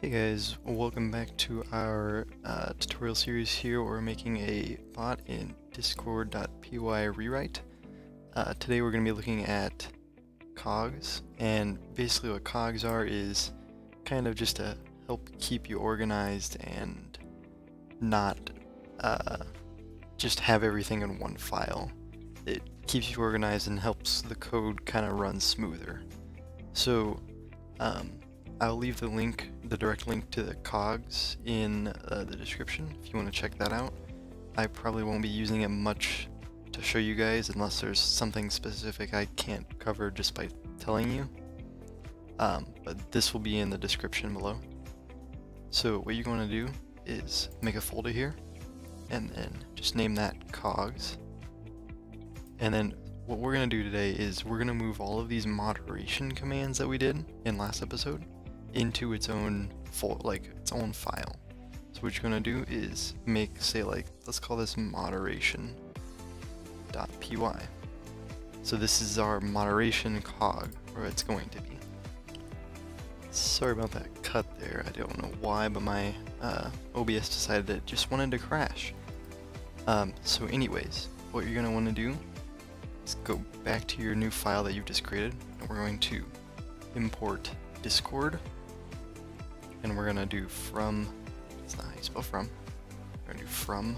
Hey guys, welcome back to our tutorial series here. We're making a bot in discord.py rewrite. Today we're going to be looking at cogs, and basically what cogs are is kind of just to help keep you organized and not just have everything in one file. It keeps you organized and helps the code kind of run smoother. So I'll leave the direct link to the cogs in the description if you want to check that out. I probably won't be using it much to show you guys unless there's something specific I can't cover just by telling you. But this will be in the description below. So what you're going to do is make a folder here and then just name that cogs. And then what we're going to do today is we're going to move all of these moderation commands that we did in last episode into its own its own file. So what you're going to do is let's call this moderation.py. So this is our moderation cog, where it's going to be. Sorry about that cut there. I don't know why, but my OBS decided it just wanted to crash. So anyways, what you're going to want to do is go back to your new file that you've just created, and we're going to import Discord, and we're going to do from, it's not how you spell from, we're going to do from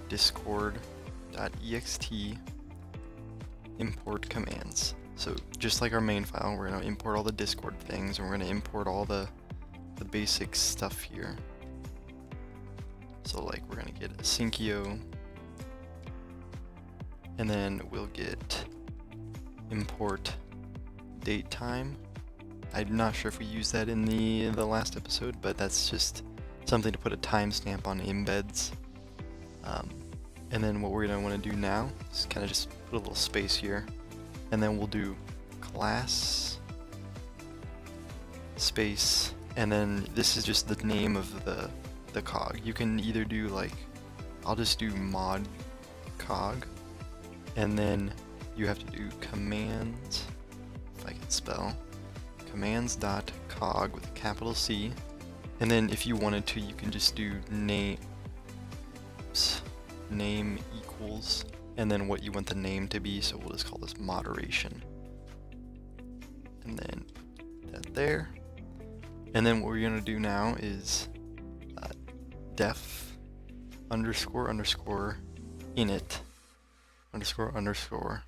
discord.ext import commands. So just like our main file, we're going to import all the Discord things, and we're going to import all the basic stuff here. So like we're going to get a syncio, and then we'll get import date time. I'm not sure if we used that in the last episode, but that's just something to put a timestamp on embeds. And then what we're going to want to do now is kind of just put a little space here, and then we'll do class space, and then this is just the name of the cog. You can either do I'll just do mod cog, and then you have to do commands, if I can spell, commands.cog with a capital C, and then if you wanted to, you can just do name equals, and then what you want the name to be, so we'll just call this moderation, and then put that there. And then what we're going to do now is def underscore underscore init underscore underscore,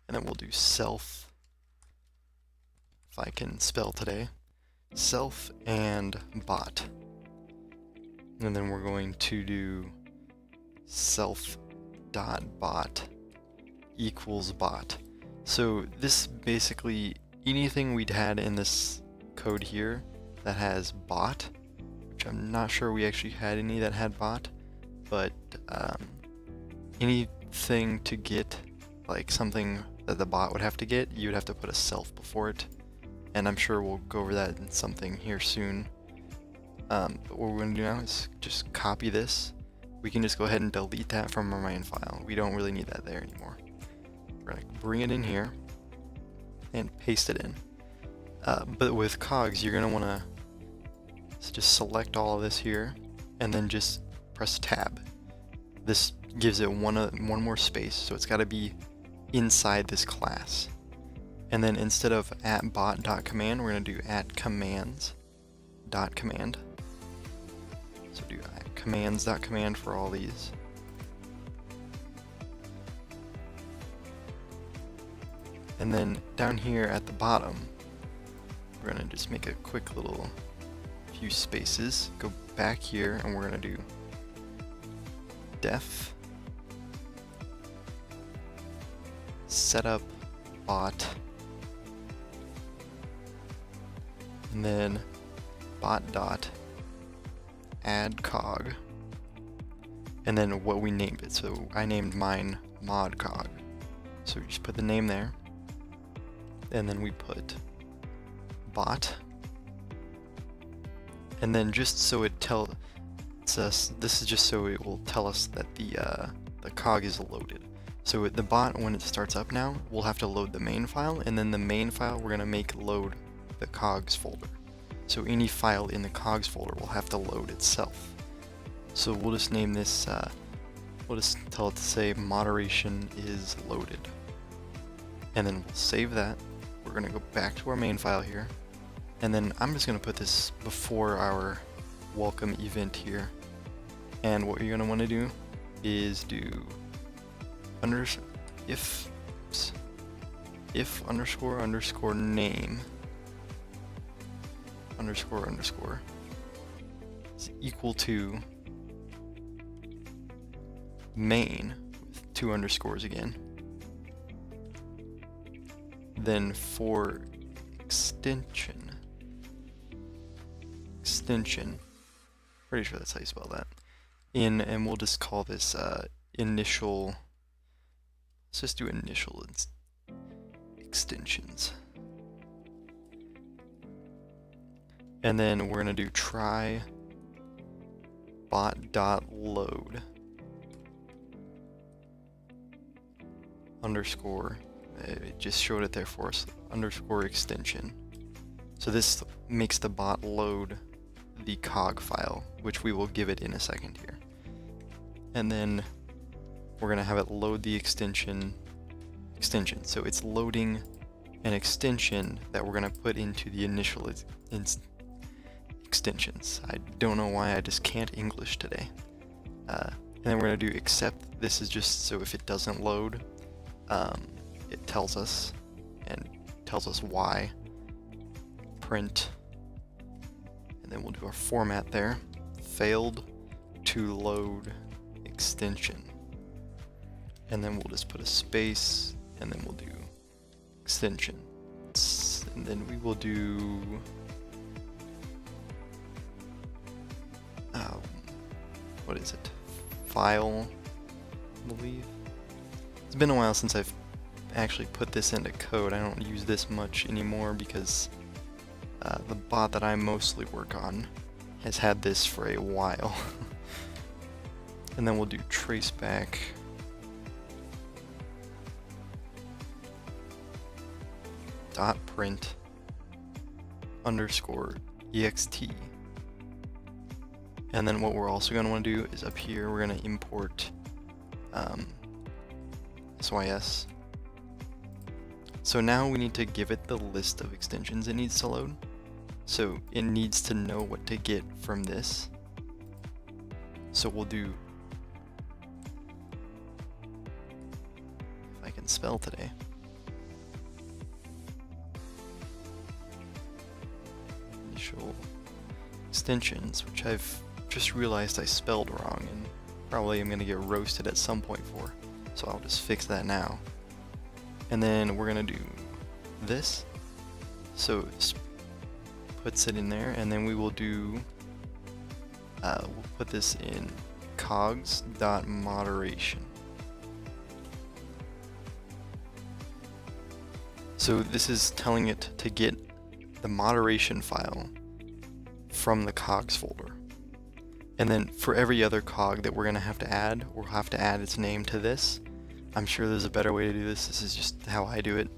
and then we'll do self, if I can spell today, self and bot, and then we're going to do self dot bot equals bot. So this basically, anything we'd had in this code here that has bot, which I'm not sure we actually had any that had bot, but anything to get something that the bot would have to get, you would have to put a self before it, and I'm sure we'll go over that in something here soon. But what we're going to do now is just copy this. We can just go ahead and delete that from our main file. We don't really need that there anymore. We're going to bring it in here and paste it in. But with cogs, you're going to want to just select all of this here, and then just press tab. This gives it one more space, so it's got to be inside this class. And then instead of @bot.command, we're going to do @commands.command. So do @commands.command for all these. And then down here at the bottom, we're going to just make a quick little few spaces. Go back here, and we're going to do def setup bot, and then bot dot add cog, and then what we named it. So I named mine mod cog, so we just put the name there, and then we put bot, and then just so it tells us, this is just so it will tell us that the cog is loaded. So the bot, when it starts up now, we'll have to load the main file, and then the main file we're going to make load the cogs folder. So any file in the Cogs folder will have to load itself. So we'll just name this, we'll just tell it to say moderation is loaded. And then we'll save that. We're going to go back to our main file here. And then I'm just going to put this before our welcome event here. And what you're going to want to do is do if underscore underscore name underscore underscore is equal to main with 2 underscores again. Then for extension, pretty sure that's how you spell that, and we'll just call this initial, let's just do initial extensions. And then we're going to do try bot.load underscore, it just showed it there for us, underscore extension. So this makes the bot load the cog file, which we will give it in a second here. And then we're going to have it load the extension. So it's loading an extension that we're going to put into the initial extensions. I don't know why, I just can't English today. And then we're going to do except. This is just so if it doesn't load, it tells us, and tells us why. Print, and then we'll do our format there. Failed to load extension. And then we'll just put a space, and then we'll do extension. And then we will do what is it? File, I believe. It's been a while since I've actually put this into code. I don't use this much anymore because the bot that I mostly work on has had this for a while. And then we'll do traceback dot print underscore ext. And then what we're also going to want to do is up here we're going to import sys. So now we need to give it the list of extensions it needs to load. So it needs to know what to get from this. So we'll do, if I can spell today, initial extensions, which I've just realized I spelled wrong and probably I'm going to get roasted at some point for. So I'll just fix that now. And then we're going to do this. So it puts it in there, and then we will do, we'll put this in cogs.moderation. So this is telling it to get the moderation file from the cogs folder. And then for every other cog that we're going to add, we'll have to add its name to this. I'm sure there's a better way to do this. This is just how I do it.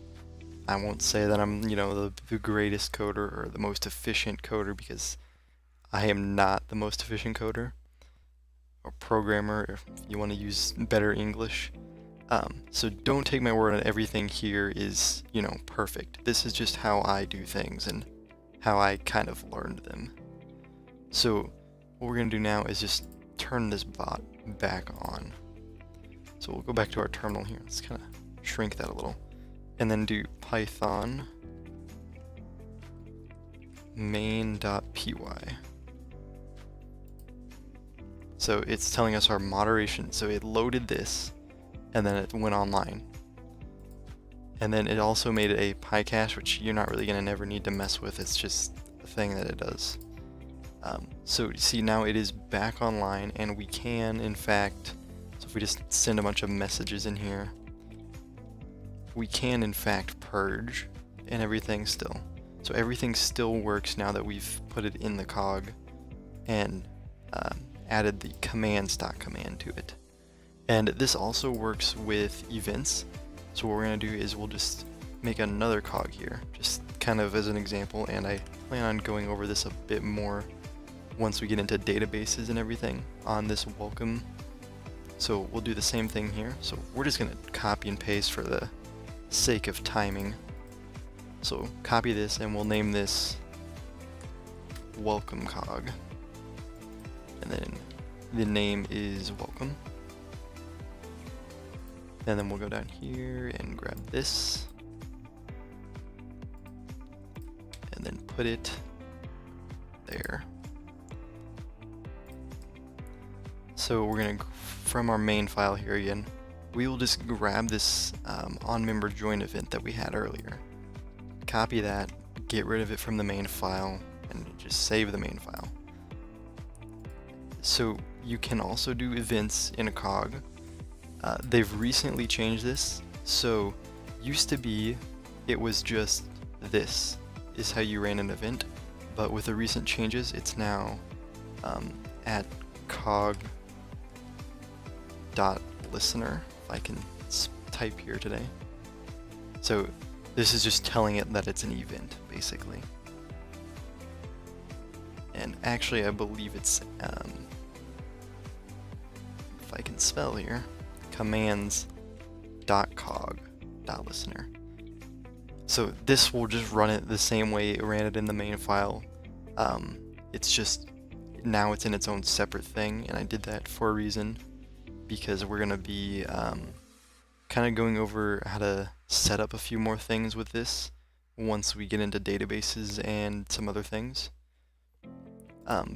I won't say that I'm, the greatest coder or the most efficient coder, because I am not the most efficient coder or programmer, if you want to use better English. So don't take my word on everything here is, perfect. This is just how I do things and how I kind of learned them. So what we're going to do now is just turn this bot back on. So we'll go back to our terminal here. Let's kind of shrink that a little. And then do python main.py. So it's telling us our moderation. So it loaded this, and then it went online. And then it also made a PyCache, which you're not really going to never need to mess with. It's just a thing that it does. So you see now it is back online, and we can, in fact, so if we just send a bunch of messages in here, we can in fact purge and everything still. So everything still works now that we've put it in the cog and added the command stock command to it. And this also works with events. So what we're going to do is we'll just make another cog here, just kind of as an example, and I plan on going over this a bit more once we get into databases and everything on this welcome. So we'll do the same thing here. So we're just going to copy and paste for the sake of timing. So copy this and we'll name this welcome cog. And then the name is welcome. And then we'll go down here and grab this. And then put it there. So we're going to, from our main file here again, we will just grab this on-member join event that we had earlier. Copy that, get rid of it from the main file, and just save the main file. So you can also do events in a cog. They've recently changed this. So used to be, it was just this is how you ran an event, but with the recent changes, it's now at cog.listener. If I can type here today. So this is just telling it that it's an event, basically. And actually, I believe it's if I can spell here, commands.cog.listener. So this will just run it the same way it ran it in the main file. It's just now it's in its own separate thing, and I did that for a reason, because we're gonna be kind of going over how to set up a few more things with this once we get into databases and some other things.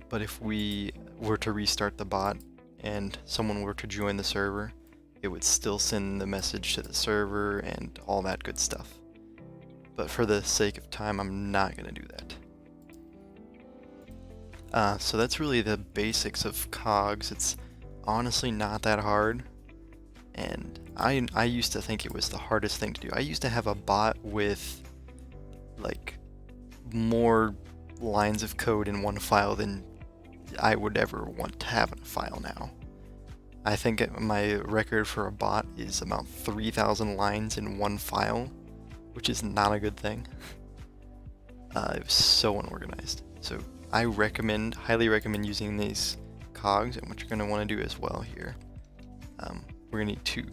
But if we were to restart the bot and someone were to join the server, it would still send the message to the server and all that good stuff. But for the sake of time, I'm not going to do that. So that's really the basics of Cogs. It's honestly not that hard. And I used to think it was the hardest thing to do. I used to have a bot with like more lines of code in one file than I would ever want to have in a file now. I think my record for a bot is about 3,000 lines in one file, which is not a good thing. It was so unorganized. So I highly recommend using these cogs, and what you're going to want to do as well here. We're going to need to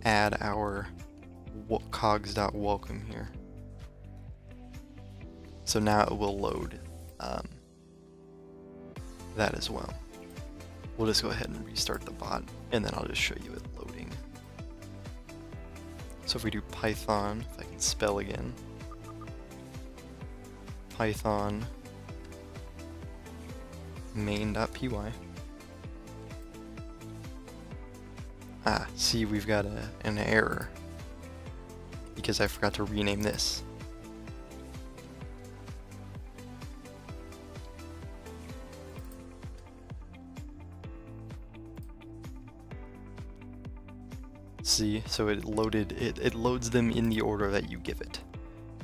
add our cogs.welcome here. So now it will load that as well. We'll just go ahead and restart the bot, and then I'll just show you it loading. So if we do Python, if I can spell again, Python main.py. See, we've got an error because I forgot to rename this. See, so it loads them in the order that you give it.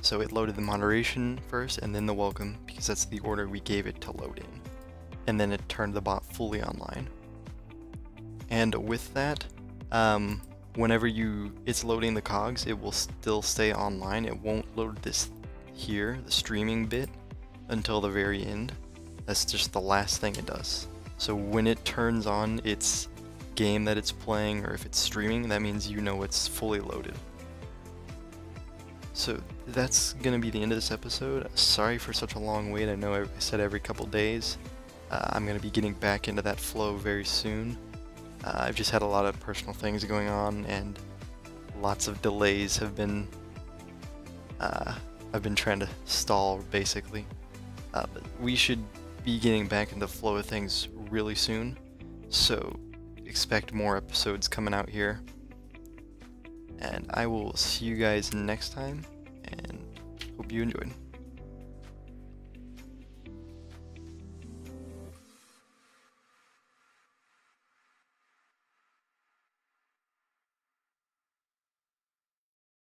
So it loaded the moderation first and then the welcome, because that's the order we gave it to load in. And then it turned the bot fully online. And with that, whenever it's loading the cogs, it will still stay online. It won't load this here, the streaming bit, until the very end. That's just the last thing it does. So when it turns on its game that it's playing, or if it's streaming, that means you know it's fully loaded. So that's gonna be the end of this episode. Sorry for such a long wait. I know I said every couple days. I'm gonna be getting back into that flow very soon. I've just had a lot of personal things going on, and lots of delays have been I've been trying to stall basically. But we should be getting back into the flow of things really soon, so expect more episodes coming out here. And I will see you guys next time, and hope you enjoyed.